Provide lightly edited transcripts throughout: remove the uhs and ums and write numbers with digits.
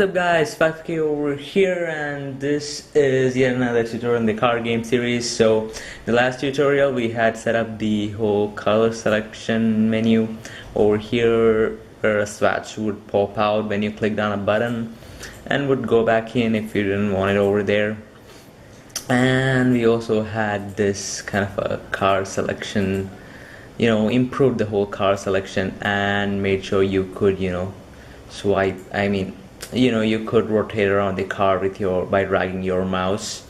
What's up guys, 5K over here, and this is yet another tutorial in the car game series. So the last tutorial we had set up the whole color selection menu over here, where a swatch would pop out when you clicked on a button and would go back in if you didn't want it over there. And we also had this kind of a car selection, improved the whole car selection and made sure you could swipe, you could rotate around the car with by dragging your mouse.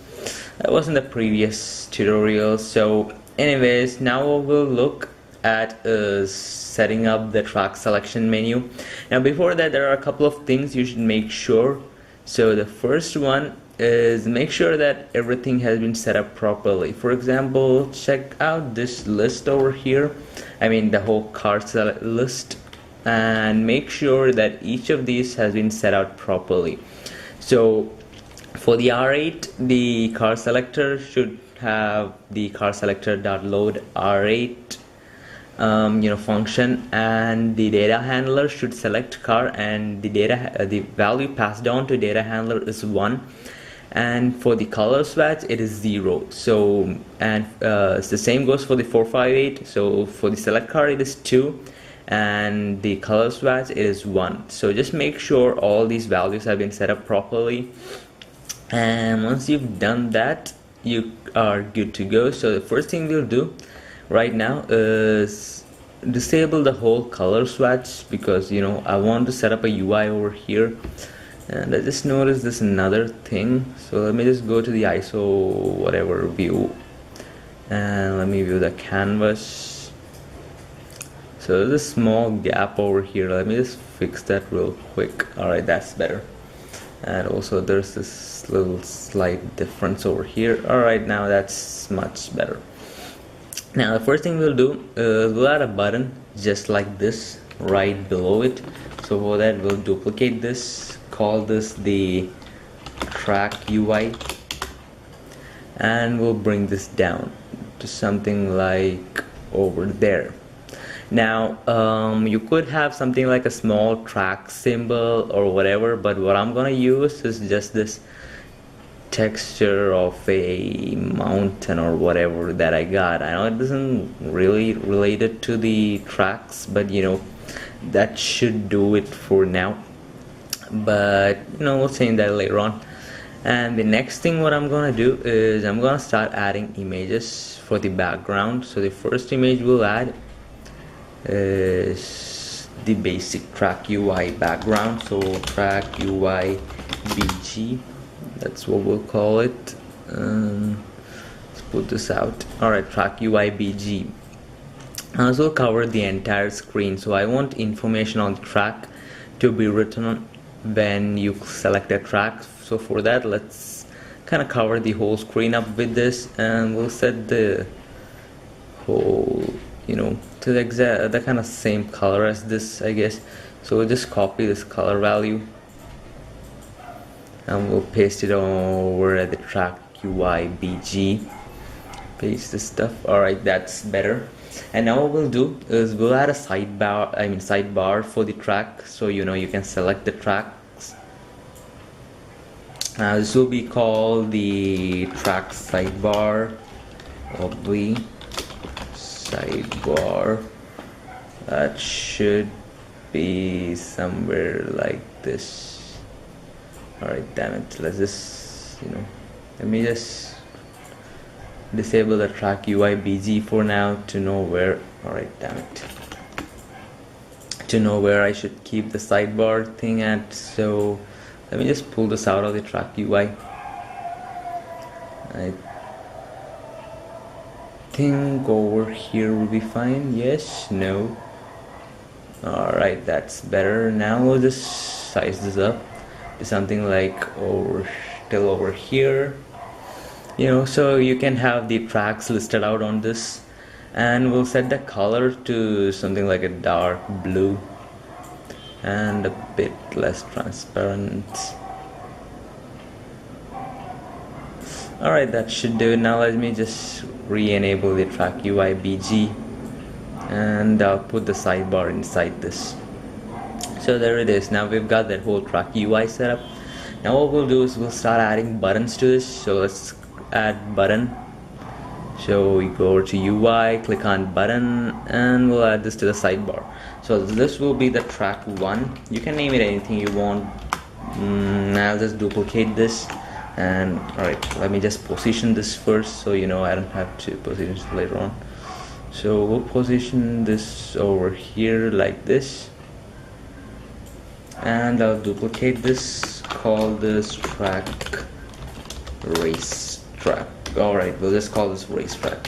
That was in the previous tutorial. So anyways, now we'll look at setting up the track selection menu. Now before that, there are a couple of things you should make sure. So the first one is make sure that everything has been set up properly. For example, check out this list over here, the whole car list, and make sure that each of these has been set out properly. So for the R8, the car selector should have the car selector.load R8 function, and the data handler should select car, and the value passed on to data handler is 1. And for the color swatch, it is 0. So it's the same goes for the 458. So for the select car, it is 2, and the color swatch is 1. So just make sure all these values have been set up properly, and once you've done that, you are good to go. So the first thing we'll do right now is disable the whole color swatch, because I want to set up a UI over here. And I just noticed this another thing, so let me just go to the ISO whatever view, and let me view the canvas. So there's a small gap over here. Let me just fix that real quick. Alright, that's better. And also there's this little slight difference over here. Alright, now that's much better. Now the first thing we'll do is we'll add a button just like this right below it. So for that, we'll duplicate this, call this the track UI, and we'll bring this down to something like over there. Now you could have something like a small track symbol or whatever, but what I'm gonna use is just this texture of a mountain or whatever that I got. I know it isn't really related to the tracks, but that should do it for now. But we'll change that later on. And the next thing what I'm gonna do is I'm gonna start adding images for the background. So the first image we'll add is the basic track UI background. So track UI BG, that's what we'll call it. Let's put this out. Alright, track UI BG. This will cover the entire screen. So I want information on the track to be written on when you select a track. So for that, let's kind of cover the whole screen up with this, and we'll set the whole to the kind of same color as this, I guess. So we'll just copy this color value and we'll paste it over at the track UI BG. Paste this stuff. Alright, that's better. And now what we'll do is we'll add a sidebar for the track, so you can select the tracks. This will be called the track sidebar, probably sidebar. That should be somewhere like this. Alright, damn it, let's just let me just disable the track UI BG for now to know where. Alright, damn it, to know where I should keep the sidebar thing at. So let me just pull this out of the track UI. I think over here will be fine. Yes, no. Alright, that's better. Now we'll just size this up to something like till over here. So you can have the tracks listed out on this, and we'll set the color to something like a dark blue and a bit less transparent. Alright, that should do it. Now let me just re-enable the track UI BG, and I'll put the sidebar inside this. So there it is. Now we've got that whole track UI set up. Now what we'll do is we'll start adding buttons to this. So let's add button. So we go over to UI, click on button, and we'll add this to the sidebar. So this will be the track 1. You can name it anything you want. I'll just duplicate this, and alright, let me just position this first so you know I don't have to position it later on. So we'll position this over here like this, and I'll duplicate this, call this track race track. Alright, we'll just call this racetrack.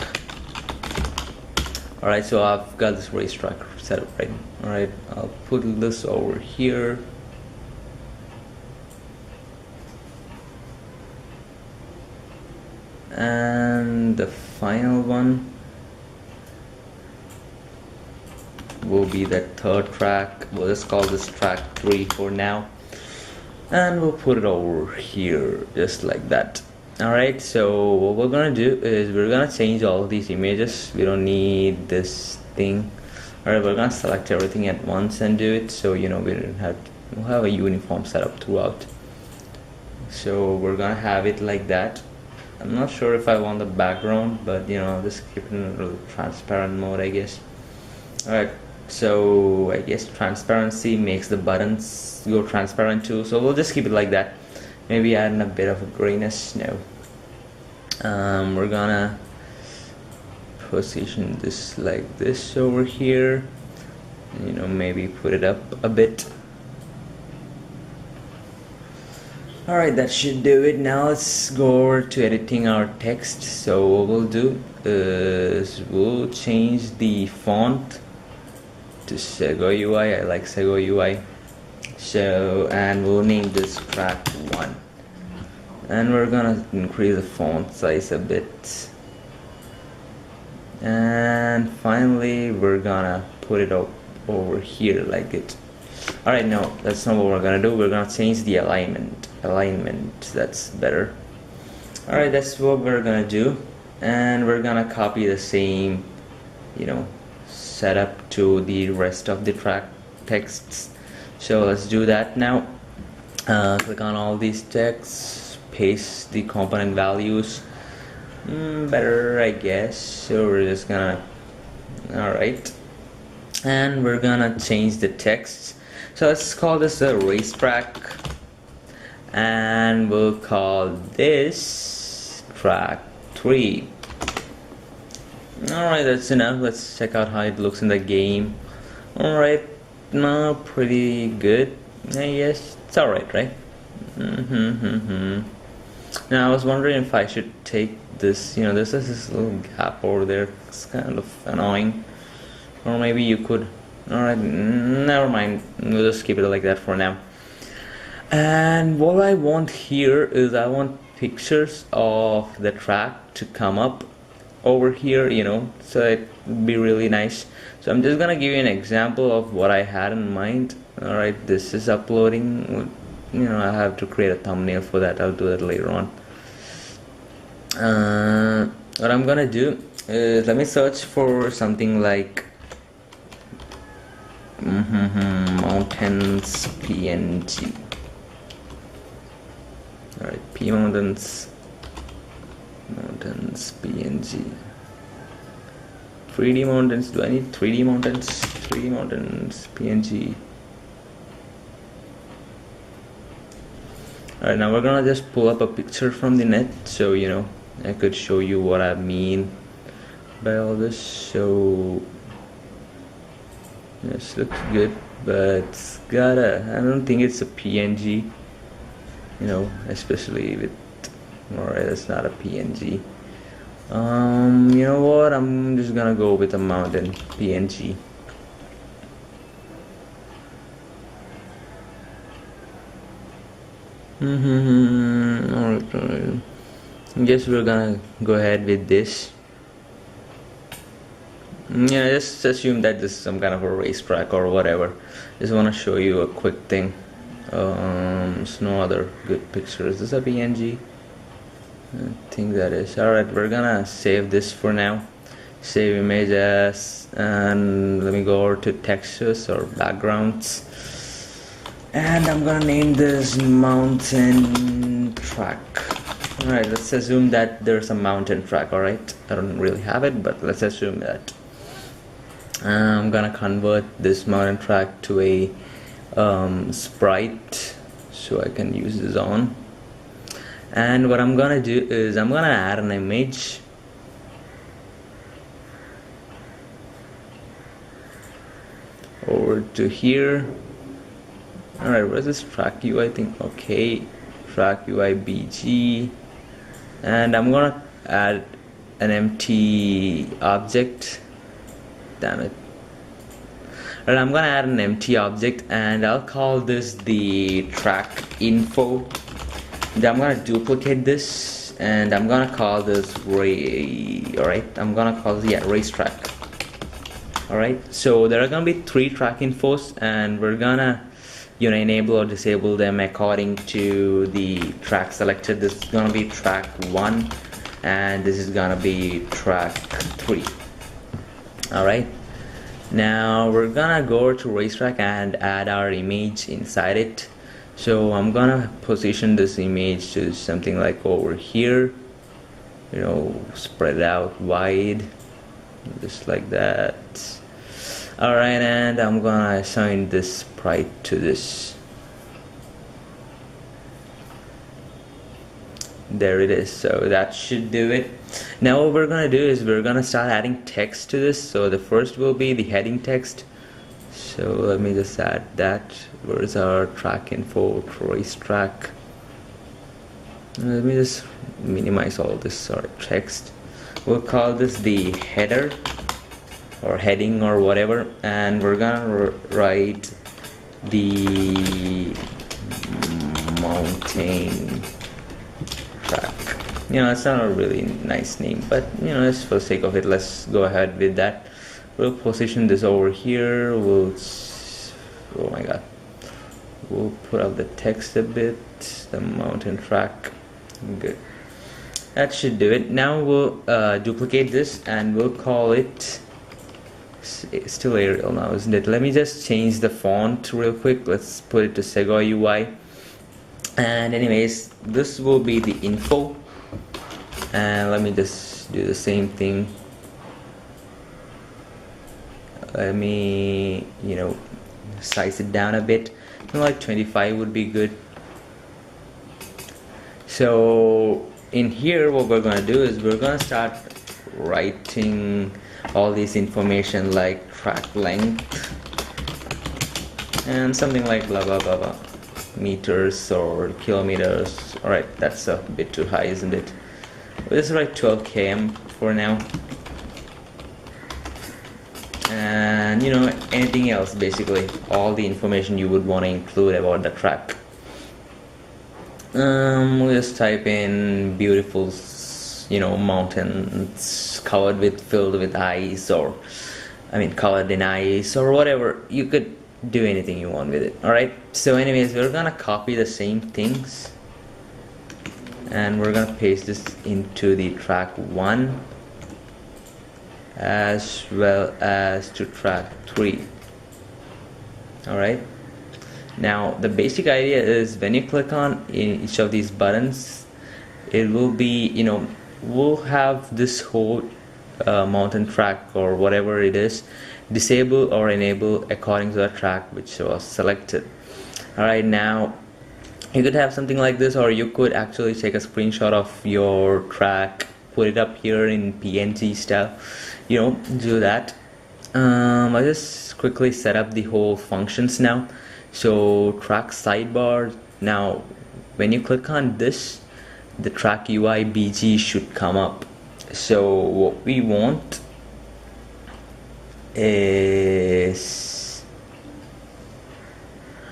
Alright, so I've got this racetrack set up right. Alright, I'll put this over here. And the final one will be that third track. We'll just call this track 3 for now. And we'll put it over here, just like that. Alright, so what we're gonna do is we're gonna change all of these images. We don't need this thing. Alright, we're gonna select everything at once and do it, so you know we'll have a uniform setup throughout. So we're gonna have it like that. I'm not sure if I want the background, but you know, just keep it in a little transparent mode, I guess. Alright, so I guess transparency makes the buttons go transparent too, so we'll just keep it like that. Maybe add in a bit of a grayness. No. We're gonna position this like this over here. You know, maybe put it up a bit. Alright, that should do it. Now let's go over to editing our text. So what we'll do is we'll change the font to Sego UI. I like Sego UI. So, and we'll name this track 1, and we're gonna increase the font size a bit, and finally we're gonna put it over here like it. Alright, no, that's not what we're gonna do. We're gonna change the alignment, that's better. Alright, that's what we're gonna do, and we're gonna copy the same, you know, setup to the rest of the track texts. So let's do that now. Click on all these texts, paste the component values. Better, I guess. So we're just gonna, alright, and we're gonna change the text. So let's call this a racetrack, and we'll call this track 3. Alright, that's enough. Let's check out how it looks in the game. Alright. No, pretty good. Yes, it's alright, right? Now I was wondering if I should take this, you know, there's this little gap over there. It's kind of annoying. Or maybe you could. Alright, never mind. We'll just keep it like that for now. And what I want here is I want pictures of the track to come up over here, you know, so it would be really nice. So I'm just gonna give you an example of what I had in mind. Alright, this is uploading. You know, I have to create a thumbnail for that. I'll do that later on. What I'm gonna do is let me search for something like mountains PNG. Alright, mountains PNG. 3D mountains. Do I need 3D mountains? 3D mountains PNG. Alright, now we're gonna just pull up a picture from the net, so you know I could show you what I mean by all this. So this looks good, but it's I don't think it's a PNG, you know, especially with, alright, it's not a PNG. You know what, I'm just gonna go with a mountain PNG. Alright, I guess we're gonna go ahead with this. Yeah, just assume that this is some kind of a racetrack or whatever. Just want to show you a quick thing. There's no other good picture. Is this a PNG? I think that is. Alright, we're gonna save this for now. Save image as, and let me go over to textures or backgrounds. and I'm gonna name this mountain track. Alright, let's assume that there's a mountain track. Alright, I don't really have it, but let's assume that. I'm gonna convert this mountain track to a sprite so I can use this on. And what I'm gonna do is I'm gonna add an image. Over to here. Alright, what is this track UI thing? Okay, track UI BG. And I'm gonna add an empty object. Damn it. Alright, I'm gonna add an empty object and I'll call this the track info. Then I'm gonna duplicate this and I'm gonna call this alright, I'm gonna call this racetrack. Alright, so there are gonna be 3 track infos and we're gonna enable or disable them according to the track selected. This is gonna be track 1 and this is gonna be track 3. Alright, now we're gonna go to racetrack and add our image inside it. So I'm gonna position this image to something like over here, spread out wide, just like that. Alright, and I'm gonna assign this sprite to this. There it is. So that should do it. Now what we're gonna do is we're gonna start adding text to this. So the first will be the heading text. So let me just add that. Where's our track info, racetrack? Let me just minimize all this text. We'll call this the header or heading or whatever, and we're gonna write the mountain track. It's not a really nice name, but just for the sake of it, let's go ahead with that. We'll position this over here. We'll put up the text a bit, the mountain track. Good, that should do it. Now we'll duplicate this and we'll call it, it's still Arial now, isn't it? Let me just change the font real quick. Let's put it to Sega UI. And anyways, this will be the info, and let me just do the same thing. Let me size it down a bit. Like 25 would be good. So in here what we're gonna do is we're gonna start writing all this information like track length and something like blah blah blah blah, meters or kilometers. Alright, that's a bit too high, isn't it? We'll just write 12 km for now. And anything else, basically all the information you would want to include about the track. We'll just type in beautiful mountains filled with ice, or covered in ice, or whatever. You could do anything you want with it. Alright, so anyways, we're gonna copy the same things and we're gonna paste this into the track 1 as well as to track 3. Alright, now the basic idea is when you click on each of these buttons, it will be we'll have this whole mountain track or whatever it is disable or enable according to the track which was selected. Alright, now you could have something like this, or you could actually take a screenshot of your track, put it up here in PNG style, do that. I'll just quickly set up the whole functions now. So track sidebar, now when you click on this, the track UI BG should come up. So what we want is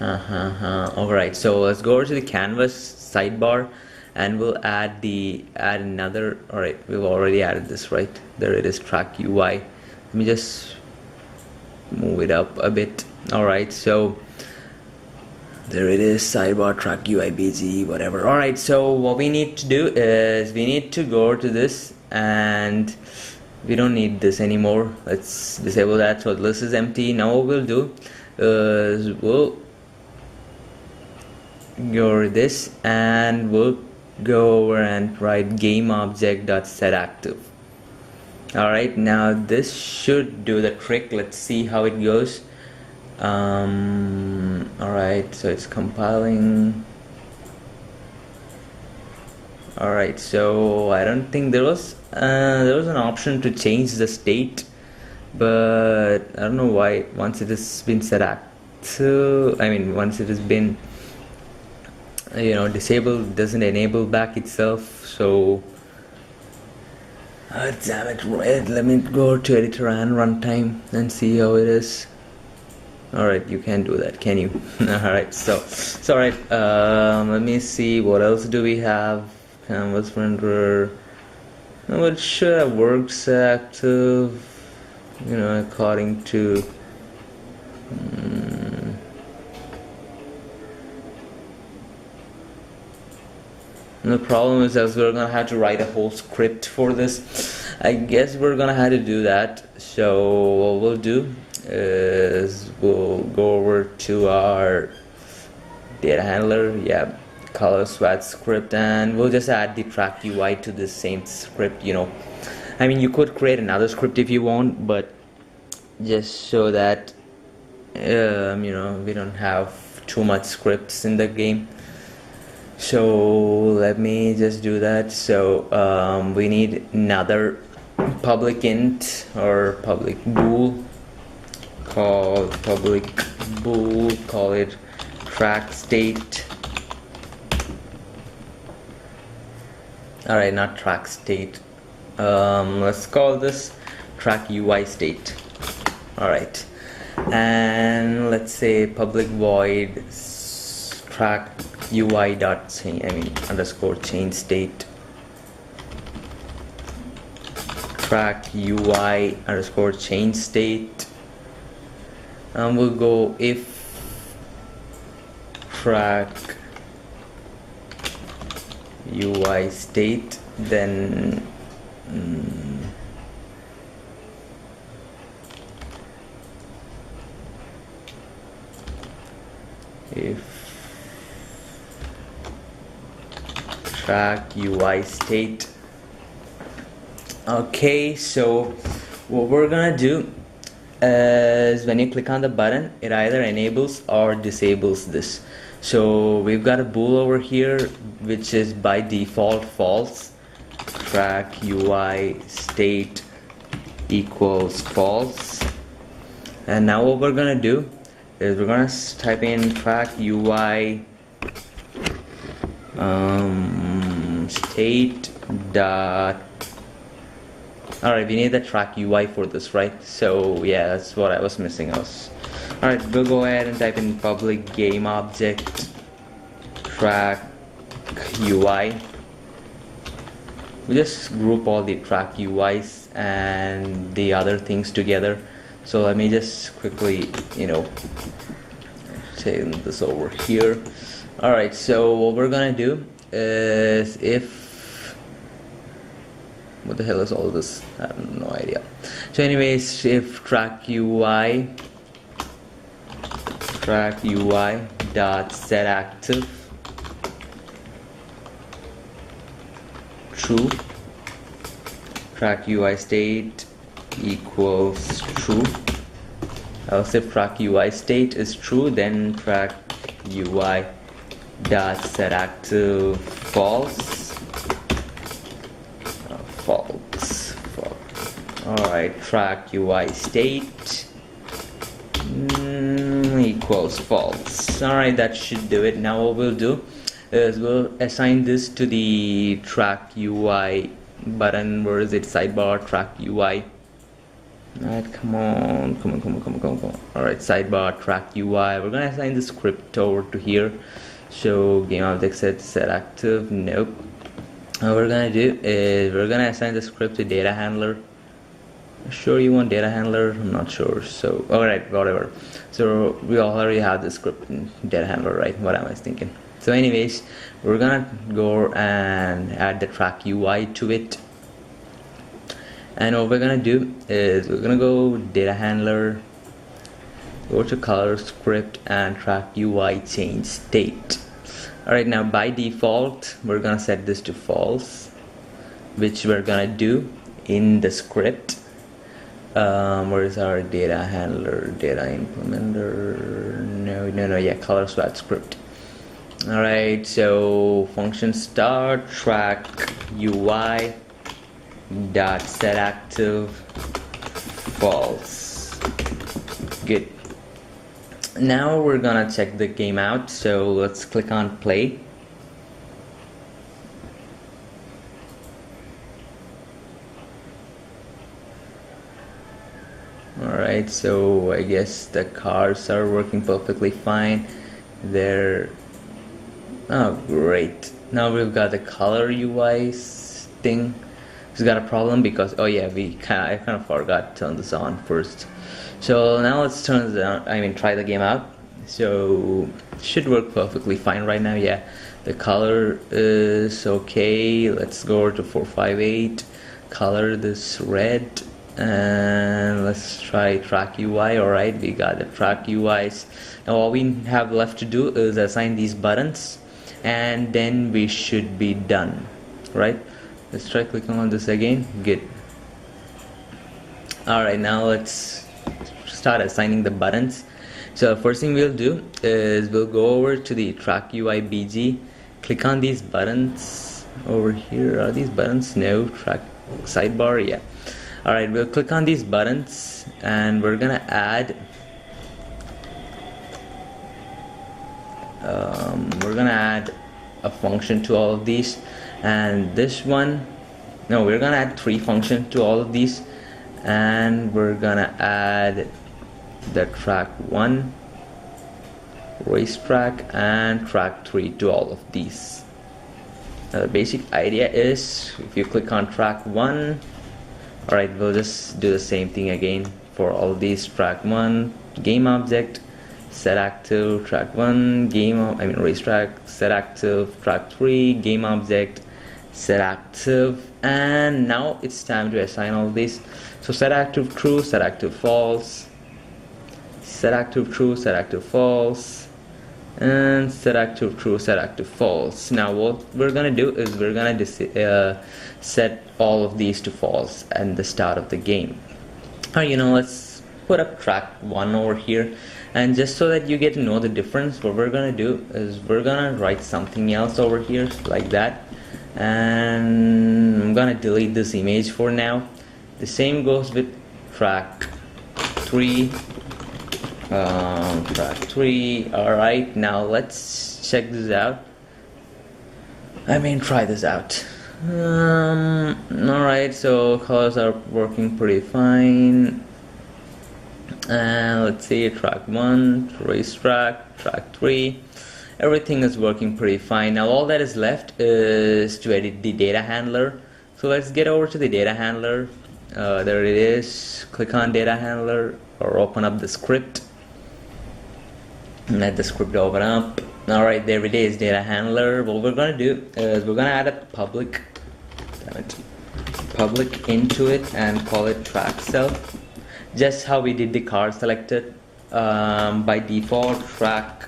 alright, so let's go over to the canvas sidebar and we'll add another. Alright, we've already added this, right? There it is, track UI. Let me just move it up a bit. Alright, so there it is, sidebar, track UI BG, whatever. Alright, so what we need to do is we need to go to this, and we don't need this anymore. Let's disable that. So this is empty. Now what we'll do is we'll go over this and we'll go over and write game object dot set active. Alright, now this should do the trick. Let's see how it goes. Alright, so it's compiling. Alright, so I don't think there was an option to change the state, but I don't know why once it has been set active, once it has been disabled, it doesn't enable back itself. So damn it, right, let me go to editor and runtime and see how it is. Alright, you can do that, can you? Alright, so alright, let me see, what else do we have? Canvas renderer. No, it should have works active, according to the problem is that we're gonna have to write a whole script for this. I guess we're gonna have to do that. So what we'll do is we'll go over to our data handler, color swatch script, and we'll just add the track UI to the same script. You could create another script if you want, but just so that we don't have too much scripts in the game. So let me just do that. So we need another public int or public bool, call it track state. Alright, not track state, let's call this track UI state. Alright, and let's say public void track UI dot underscore change state, track UI underscore change state, and we'll go if track UI state, then if track UI state. Okay, so what we're gonna do is when you click on the button, it either enables or disables this. So we've got a bool over here which is by default false. Track UI state equals false. And now what we're gonna do is we're gonna type in track UI state dot. Alright, we need the track UI for this, right? So yeah, that's what I was missing. Alright, we'll go ahead and type in public game object track UI. We just group all the track UIs and the other things together. So let me just quickly, take this over here. Alright, so what we're gonna do is what the hell is all this? I have no idea. So anyways, if track UI dot set active true, track UI state equals true. Else if track UI state is true, then track UI dot set active false. False. Alright, track UI state equals false. Alright, that should do it. Now what we'll do is we'll assign this to the track UI button. Where is it? Sidebar track UI. Alright, come on. Alright, sidebar track UI. We're gonna assign the script over to here. So game object set active. Nope. What we're gonna do is we're gonna assign the script to data handler. Sure you want data handler? I'm not sure. So alright, whatever. So we already have the script in data handler, right? What am I thinking? So anyways, we're gonna go and add the track UI to it. And what we're gonna do is we're gonna go data handler, go to color script and track UI change state. Alright, now by default we're gonna set this to false, which we're gonna do in the script. Where is our data handler, data implementer? No, yeah, color swatch script. Alright, so function start track UI dot set active false. Good. Now we're gonna check the game out, so let's click on play. Alright, so I guess the cars are working perfectly fine. They're... oh great, now we've got the color UI thing. It's got a problem because, oh yeah, I kind of forgot to turn this on first. So now let's turn this on, try the game out. So should work perfectly fine right now. Yeah, the color is okay. Let's go over to 458, color this red, and let's try track UI. Alright, we got the track UIs. Now all we have left to do is assign these buttons, and then we should be done. Right, let's try clicking on this again. Good. Alright, now let's start assigning the buttons. So first thing we'll do is we'll go over to the track UI BG, click on these buttons over here. Are these buttons? No. Track sidebar, yeah. Alright, we'll click on these buttons and we're gonna add a function to all of these, and this one, no, we're gonna add 3 functions to all of these, and we're gonna add the track 1, racetrack, and track 3 to all of these. Now the basic idea is if you click on track 1, alright, we'll just do the same thing again for all of these. Track 1 game object set active, track 1 racetrack set active, track 3 game object set active, and now it's time to assign all these. So set active true, set active false, set active true, set active false, and set active true, set active false. Now what we're gonna do is we're gonna set all of these to false at the start of the game. Let's put up track 1 over here, and just so that you get to know the difference, what we're gonna do is we're gonna write something else over here like that, and I'm gonna delete this image for now. The same goes with track 3. Track 3. Alright, now let's check this out. Try this out. Alright, so colors are working pretty fine. And let's see, track 1, racetrack, track 3. Everything is working pretty fine. Now all that is left is to edit the data handler. So let's get over to the data handler. There it is. Click on data handler or open up the script. Let the script open up. Alright, there it is, data handler. What we're gonna do is we're gonna add a public into it and call it track cell, just how we did the car selected. By default, track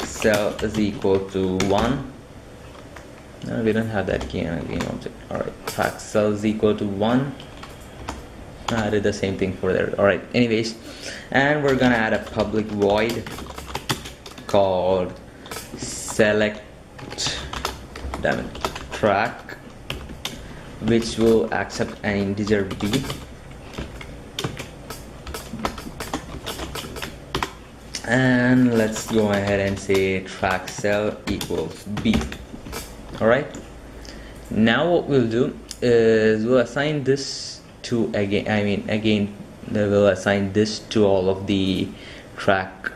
cell is equal to 1. No, we don't have that game object. Alright, track cell is equal to 1. I did the same thing for there. Alright, anyways, and we're gonna add a public void called select track, which will accept an integer b, and let's go ahead and say track cell equals b. Alright, now what we'll do is we'll assign this to we'll assign this to all of the track.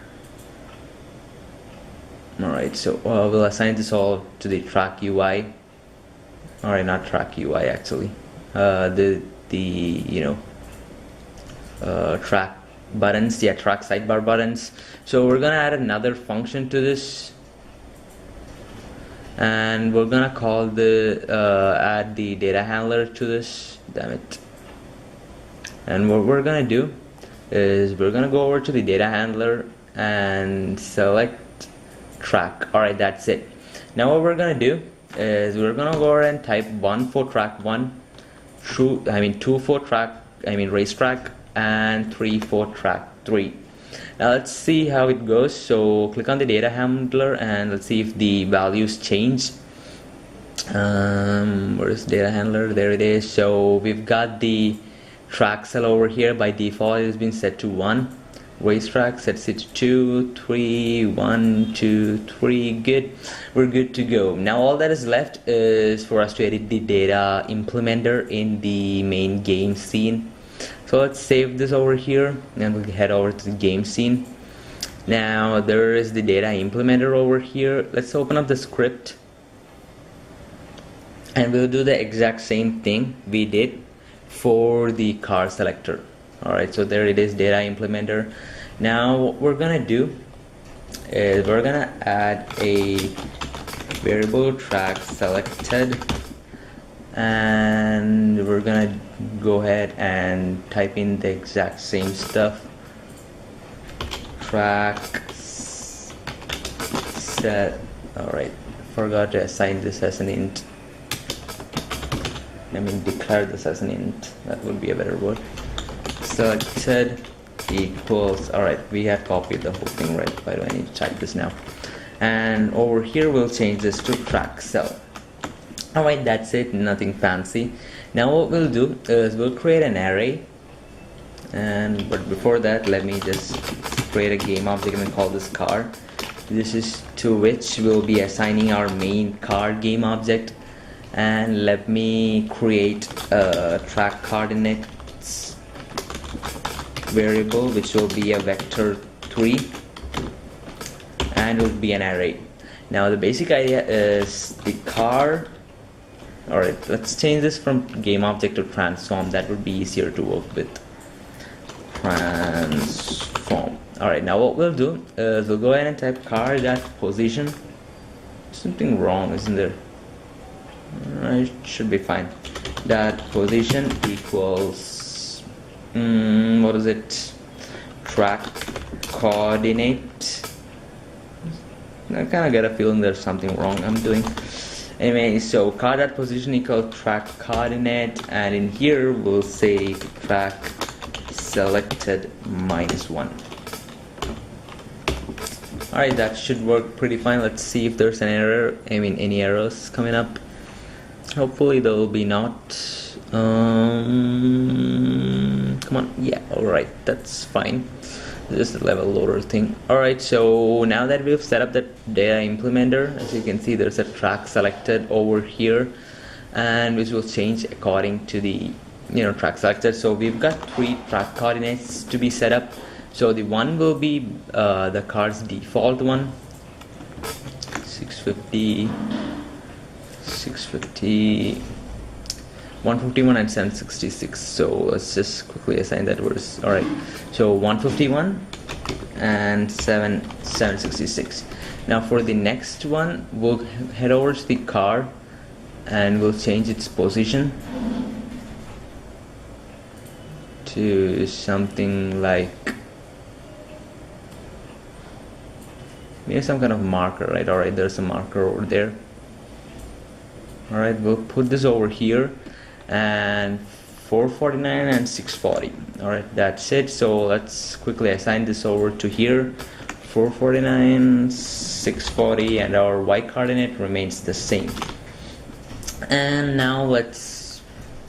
Alright, so we'll assign this all to the track UI. Alright, not track UI actually. Track buttons, yeah, track sidebar buttons. So we're gonna add another function to this, and we're gonna call add the data handler to this. Damn it. And what we're gonna do is we're gonna go over to the data handler and select track. Alright, that's it. Now what we're gonna do is we're gonna go ahead and type 1 for track 1, 2 for track racetrack, and 3 for track 3. Now let's see how it goes. So click on the data handler and let's see if the values change. Where is data handler? There it is. So we've got the track cell over here. By default it has been set to 1. Racetrack sets it to 2, 3, 1, 2, 3. Good, we're good to go. Now all that is left is for us to edit the data implementer in the main game scene. So let's save this over here and we'll head over to the game scene. Now there is the data implementer over here. Let's open up the script and we'll do the exact same thing we did for the car selector. Alright, so there it is, data implementer. Now what we're gonna do is we're gonna add a variable track selected, and we're gonna go ahead and type in the exact same stuff. Track set. Alright, forgot to assign this as an int. Declare this as an int. That would be a better word. Selected equals, alright, we have copied the whole thing, right? Why do I need to type this now? And over here we'll change this to track cell. Alright, that's it, nothing fancy. Now what we'll do is we'll create an array, but before that let me just create a game object and call this car. This is to which we'll be assigning our main car game object, and let me create a track coordinates variable which will be a vector 3 and it will be an array. Now the basic idea is the car. Alright, let's change this from game object to transform. That would be easier to work with. Transform. Alright, now what we'll do is we'll go ahead and type car.position. Something wrong, isn't there? It should be fine. That position equals what is it? Track coordinate. I kind of get a feeling there's something wrong I'm doing. Anyway, so car.position equals track coordinate, and in here we'll say track selected -1. Alright, that should work pretty fine. Let's see if there's an error. Any errors coming up. Hopefully there will be not. Come on, yeah, alright, that's fine. Just a level loader thing. Alright, so now that we've set up the data implementer, as you can see there's a track selected over here, and which will change according to the track selected. So we've got 3 track coordinates to be set up. So the one will be the car's default one, 650, 151 and 766. So let's just quickly assign that words. Alright, so 151 and 766. Now for the next one we'll head over to the car and we'll change its position to something like some kind of marker, right? Alright, there's a marker over there. Alright, we'll put this over here, and 449 and 640. Alright, that's it. So let's quickly assign this over to here. 449, 640, and our y coordinate remains the same. And now let's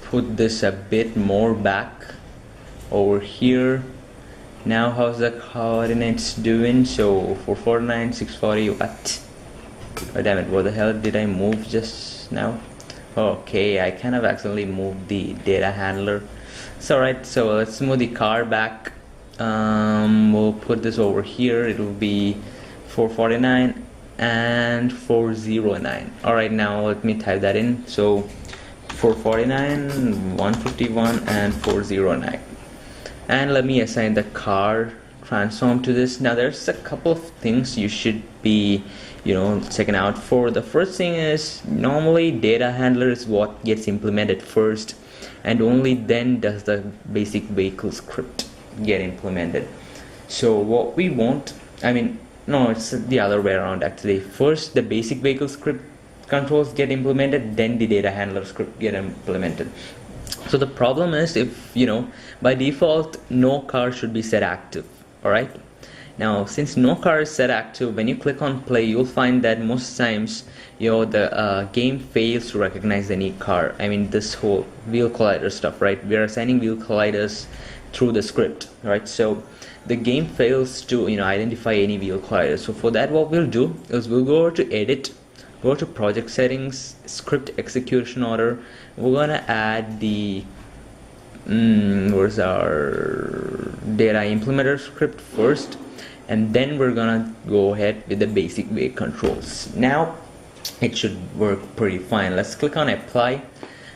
put this a bit more back over here. Now how's the coordinates doing? So 449, 640, what? Oh damn it, what the hell did I move just now? Okay, I kind of accidentally moved the data handler. It's alright, so let's move the car back. We'll put this over here. It will be 449 and 409. Alright, now let me type that in. So 449, 151 and 409. And let me assign the car transform to this. Now there's a couple of things you should be checking out for. The first thing is normally data handler is what gets implemented first, and only then does the basic vehicle script get implemented. So what we want I mean, no, it's the other way around actually. First the basic vehicle script controls get implemented, then the data handler script get implemented. So the problem is, if you know, by default no car should be set active. Alright, now since no car is set active, when you click on play, you'll find that most times, you know, the game fails to recognize any car. I mean, this whole wheel collider stuff, right? We are assigning wheel colliders through the script, right? So the game fails to, you know, identify any wheel colliders. So for that, what we'll do is we'll go over to edit, go to project settings, script execution order. We're gonna add the where's our data implementer script first, and then we're gonna go ahead with the basic way controls. Now it should work pretty fine. Let's click on apply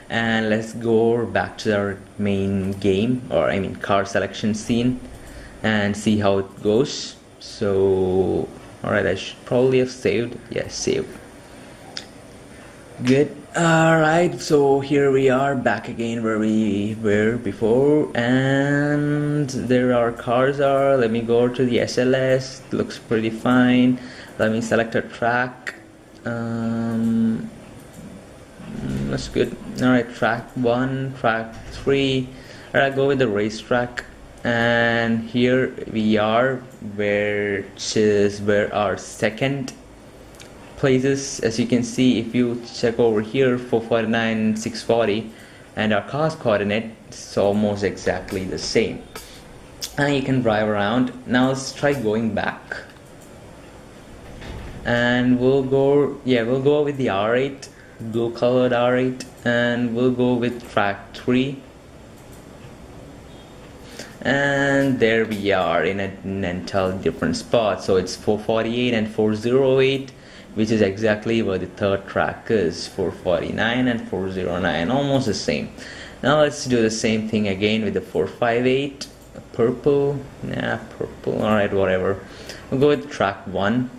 and let's go back to our main game, or I mean car selection scene, and see how it goes. So alright, I should probably have saved. Yes, save. Good. Alright, so here we are back again where we were before, and there our cars are. Let me go to the SLS. Looks pretty fine. Let me select a track. That's good. Alright, track 1, track 3. Alright, go with the racetrack, and here we are, which is where our second places. As you can see, if you check over here, 449, 640, and our car's coordinate, it's almost exactly the same. And you can drive around. Now let's try going back, and we'll go with the R8, blue colored R8, and we'll go with track 3. And there we are in an entirely different spot. So it's 448 and 408, which is exactly where the third track is. 449 and 409, almost the same. Now let's do the same thing again with the 458, purple. Purple. Alright, whatever. We'll go with track 1,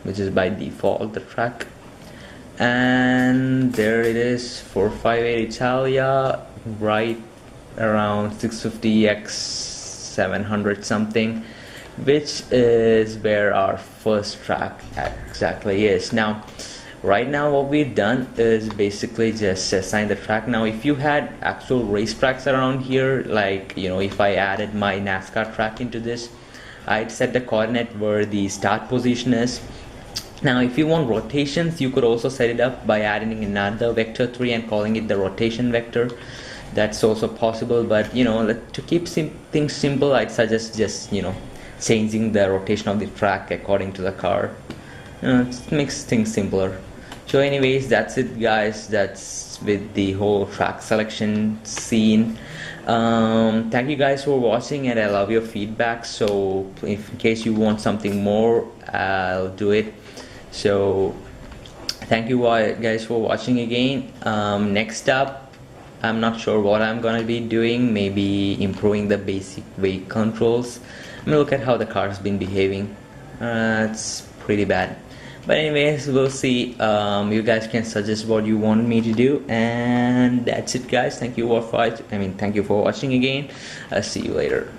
which is by default the track. And there it is, 458 Italia, right around 650x 700 something, which is where our first track exactly is. Now right now what we've done is basically just assign the track. Now if you had actual racetracks around here, like, you know, if I added my NASCAR track into this, I'd set the coordinate where the start position is. Now if you want rotations, you could also set it up by adding another vector 3 and calling it the rotation vector. That's also possible, but you know, to keep things simple, I'd suggest just, you know, changing the rotation of the track according to the car. You know, it makes things simpler. So anyways, that's it guys. That's with the whole track selection scene. Thank you guys for watching, and I love your feedback. So if in case you want something more, I'll do it. So thank you guys for watching again. Next up, I'm not sure what I'm gonna be doing. Maybe improving the basic weight controls. I'm gonna look at how the car's been behaving. It's pretty bad, but anyways, we'll see. You guys can suggest what you want me to do, and that's it guys. Thank you for watching again. I'll see you later.